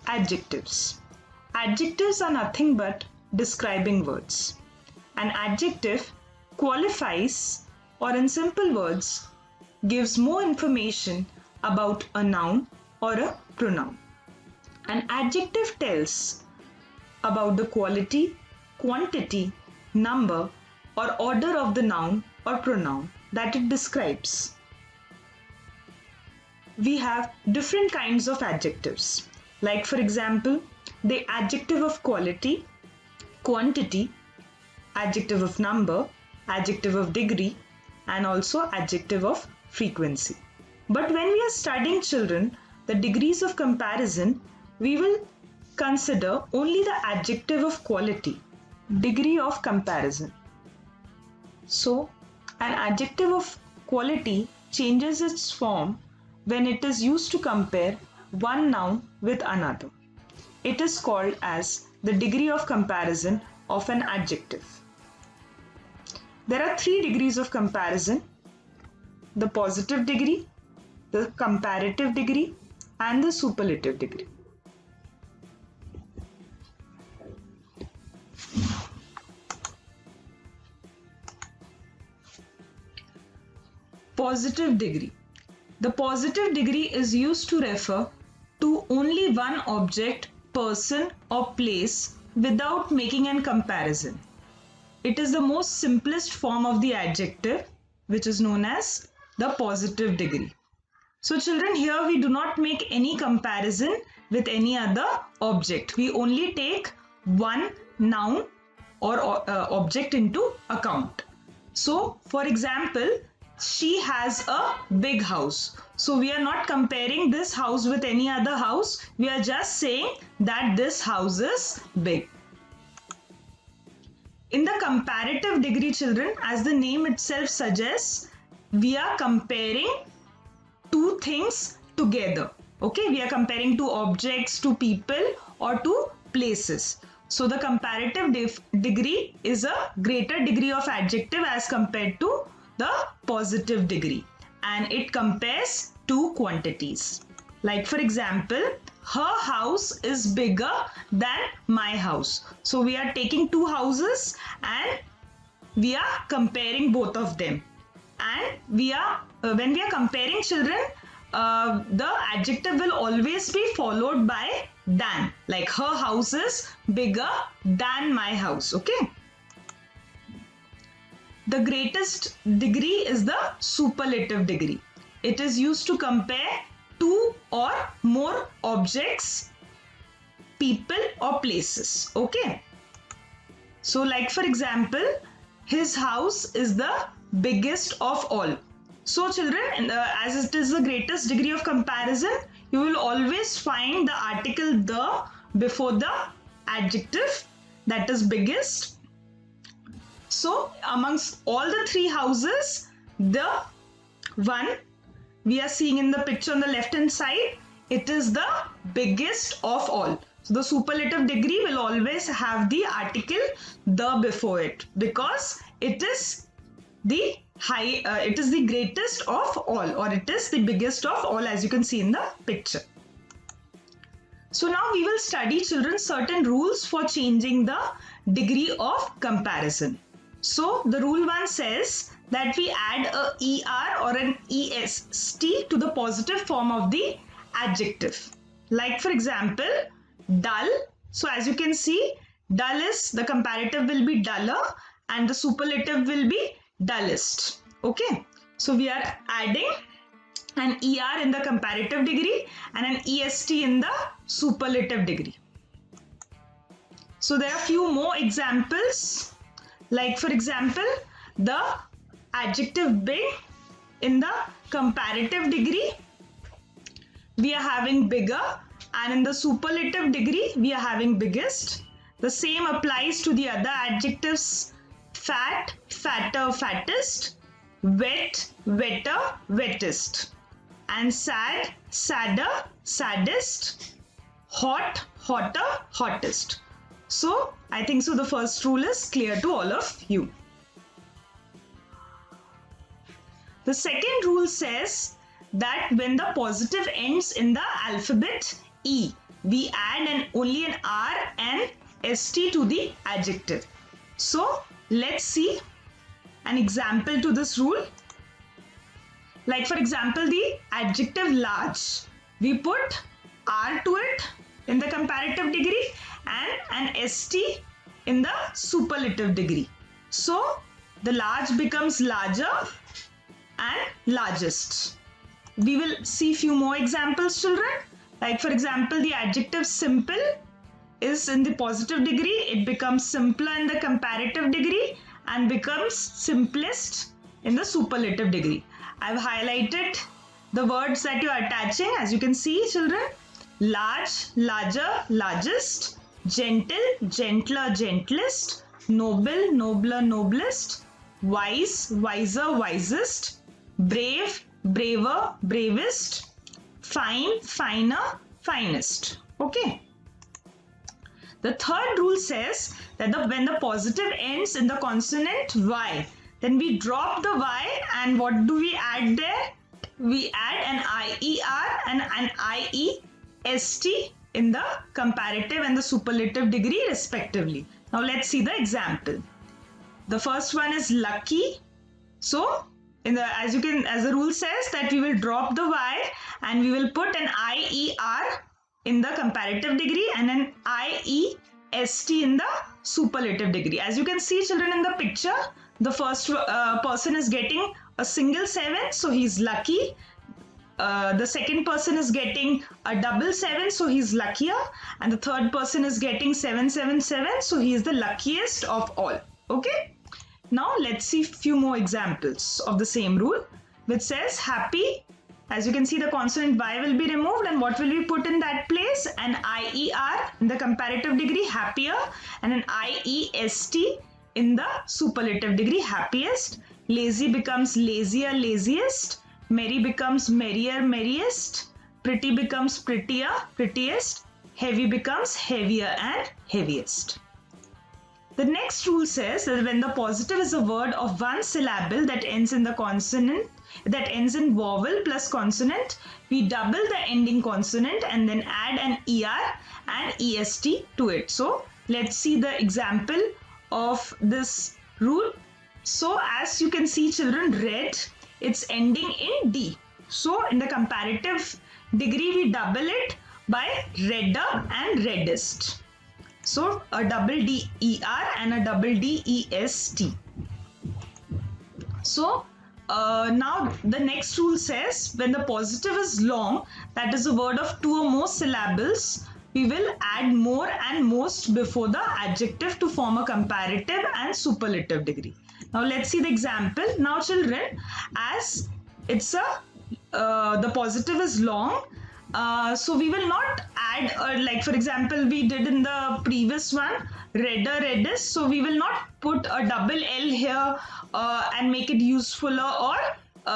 Adjectives. Adjectives are nothing but describing words. An adjective qualifies, or in simple words, gives more information about a noun or a pronoun. An adjective tells about the quality, quantity, number, or order of the noun or pronoun that it describes. We have different kinds of adjectives. Like, for example, the adjective of quality, quantity, adjective of number, adjective of degree, and also adjective of frequency. But when we are studying children, the degrees of comparison, we will consider only the adjective of quality, degree of comparison. So, an adjective of quality changes its form when it is used to compare one noun with another. It is called as the degree of comparison of an adjective. There are 3 degrees of comparison: the positive degree, the comparative degree, and the superlative degree. Positive degree. The positive degree is used to refer to only one object, person, or place without making a comparison. It is the most simplest form of the adjective, which is known as the positive degree. So children, here we do not make any comparison with any other object. We only take one noun or object into account. So, for example, she has a big house. So we are not comparing this house with any other house. We are just saying that this house is big. In the comparative degree, children, as the name itself suggests, we are comparing two things together. Okay, we are comparing two objects, to people, or to places. So the comparative degree is a greater degree of adjective as compared to the positive degree, and it compares two quantities. Like, for example, her house is bigger than my house. So we are taking two houses and we are comparing both of them. And we are when we are comparing, children, the adjective will always be followed by than. Like, her house is bigger than my house. Okay. The greatest degree is the superlative degree. It is used to compare two or more objects, people, or places. Okay. So, like, for example, his house is the biggest of all. So children, as it is the greatest degree of comparison, you will always find the article the before the adjective, that is biggest. So amongst all the three houses, the one we are seeing in the picture on the left hand side, it is the biggest of all. So the superlative degree will always have the article the before it, because it is the it is the greatest of all, or it is the biggest of all, as you can see in the picture. So now we will study, children, certain rules for changing the degree of comparison. So the rule 1 says that we add a er or an est to the positive form of the adjective. Like, for example, dull. So as you can see, dull is, the comparative will be duller and the superlative will be dullest. Okay. So we are adding an er in the comparative degree and an est in the superlative degree. So there are few more examples. Like, for example, the adjective big, in the comparative degree we are having bigger, and in the superlative degree we are having biggest. The same applies to the other adjectives: fat, fatter, fattest; wet, wetter, wettest; and sad, sadder, saddest; hot, hotter, hottest. So I think so the first rule is clear to all of you. The second rule says that when the positive ends in the alphabet E, we add only an R and ST to the adjective. So let's see an example to this rule. Like for example, the adjective large. We put R to it in the comparative degree and an ST in the superlative degree. So the large becomes larger and largest. We will see few more examples, children. Like for example, the adjective simple is in the positive degree. It becomes simpler in the comparative degree and becomes simplest in the superlative degree. I've highlighted the words that you are attaching. As you can see, children, large, larger, largest, gentle, gentler, gentlest, noble, nobler, noblest, wise, wiser, wisest, brave, braver, bravest, fine, finer, finest. Okay. The third rule says that when the positive ends in the consonant Y, then we drop the Y and what do we add there? We add an IER and an IEST in the comparative and the superlative degree respectively. Now let's see the example. The first one is lucky. So as the rule says that we will drop the Y and we will put an IER in the comparative degree and an IEST in the superlative degree. As you can see, children, in the picture, the first person is getting a single 7, so he's lucky. The second person is getting a double 7, so he's luckier. And the third person is getting 777, so he is the luckiest of all. Okay. Now let's see few more examples of the same rule, which says happy. As you can see, the consonant Y will be removed, and what will we put in that place? An IER in the comparative degree, happier, and an IEST in the superlative degree, happiest. Lazy becomes lazier, laziest. Merry becomes merrier, merriest. Pretty becomes prettier, prettiest. Heavy becomes heavier and heaviest. The next rule says that when the positive is a word of one syllable that ends in the consonant, that ends in vowel plus consonant, we double the ending consonant and then add an ER and EST to it. So let's see the example of this rule. So as you can see, children, red, it's ending in D. So in the comparative degree, we double it by redder and reddest. So a double DER and a double DEST. So now the next rule says when the positive is long, that is a word of 2 or more syllables, we will add more and most before the adjective to form a comparative and superlative degree. Now let's see the example. Now children, as it's the positive is long, so we will not add, like for example, we did in the previous one, redder, reddest. So we will not put a double L here and make it usefuler or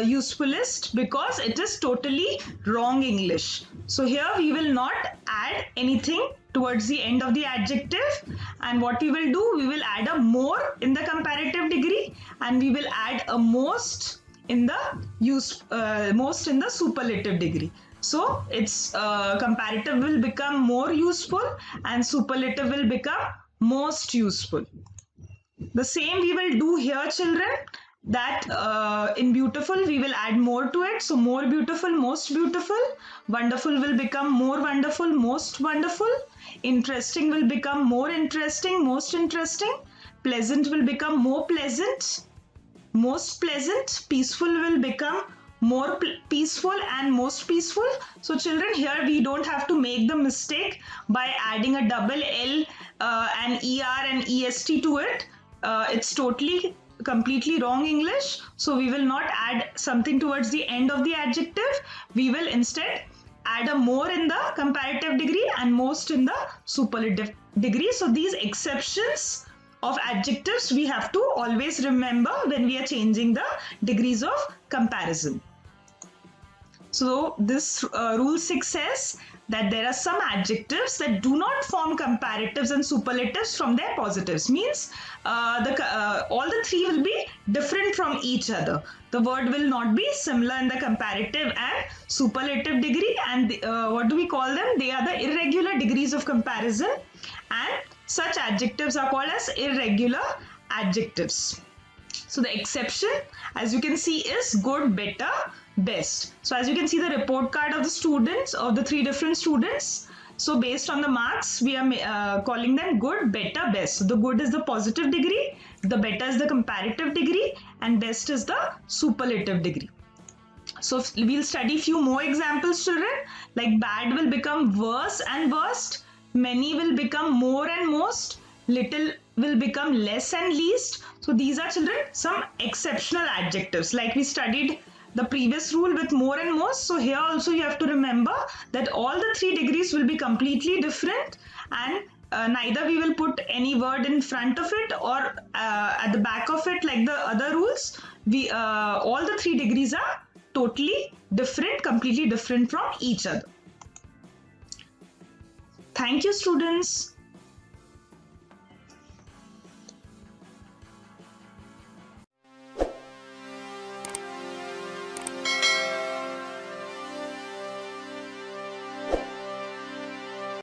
usefulest, because it is totally wrong English. So here we will not add anything towards the end of the adjective, and what we will do, we will add a more in the comparative degree and we will add a most in the most in the superlative degree. So its comparative will become more useful and superlative will become most useful. The same we will do here, children, that in beautiful we will add more to it. So more beautiful, most beautiful. Wonderful will become more wonderful, most wonderful. Interesting will become more interesting, most interesting. Pleasant will become more pleasant, most pleasant. Peaceful will become more peaceful and most peaceful. So children, here we don't have to make the mistake by adding a double L and ER and EST to it. It's totally completely wrong English. So we will not add something towards the end of the adjective. We will instead add a more in the comparative degree and most in the superlative degree. So these exceptions of adjectives we have to always remember when we are changing the degrees of comparison. So this rule 6 says that there are some adjectives that do not form comparatives and superlatives from their positives. Means all the three will be different from each other. The word will not be similar in the comparative and superlative degree. And what do we call them? They are the irregular degrees of comparison. And such adjectives are called as irregular adjectives. So the exception, as you can see, is good, better, best. So as you can see the report card of the students, of the three different students. So based on the marks, we are calling them good, better, best. So the good is the positive degree, the better is the comparative degree, and best is the superlative degree. So we'll study few more examples, children. Like bad will become worse and worst, many will become more and most, little will become less and least. So these are, children, some exceptional adjectives. Like we studied the previous rule with more and most. So here also you have to remember that all the three degrees will be completely different, and neither we will put any word in front of it or at the back of it like the other rules. We all the three degrees are totally different, completely different from each other. Thank you, students.